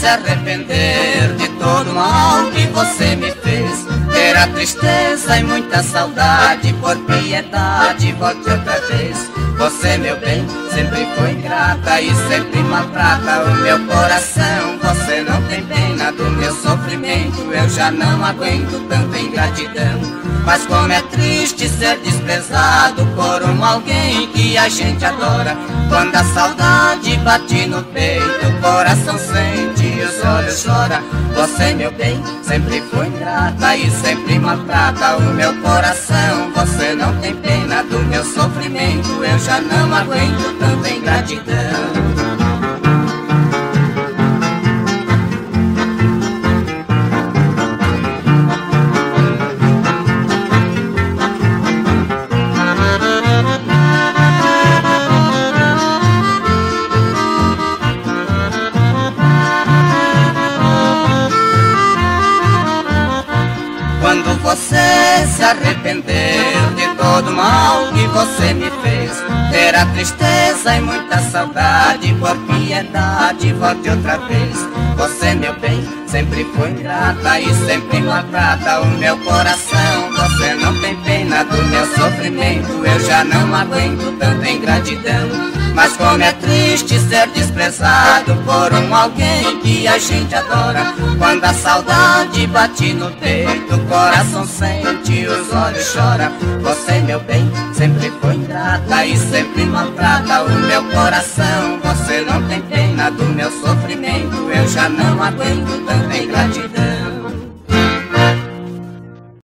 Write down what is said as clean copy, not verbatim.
se arrepender de todo o mal que você me fez, ter a tristeza e muita saudade, por piedade volte outra vez. Você, meu bem, sempre foi ingrata e sempre maltrata o meu coração. Você não tem pena do meu sofrimento, eu já não aguento tanta ingratidão. Mas como é triste ser desprezado por alguém que a gente adora. Quando a saudade bate no peito, o coração sente e os olhos choram. Você, meu bem, sempre foi ingrata e sempre maltrata o meu coração. Você não tem pena do meu sofrimento, eu já não aguento tanta ingratidão. Quando você se arrepender de todo o mal que você me fez, ter a tristeza e muita saudade, por piedade volte outra vez. Você, meu bem, sempre foi ingrata e sempre maltrata o meu coração. Você não tem pena do meu sofrimento, eu já não aguento tanta ingratidão. Mas como é triste ser desprezado por alguém que a gente adora. Quando a saudade bate no peito, o coração sente e os olhos choram. Você, meu bem, sempre foi ingrata e sempre maltrata o meu coração. Você não tem pena do meu sofrimento, eu já não aguento tanta ingratidão.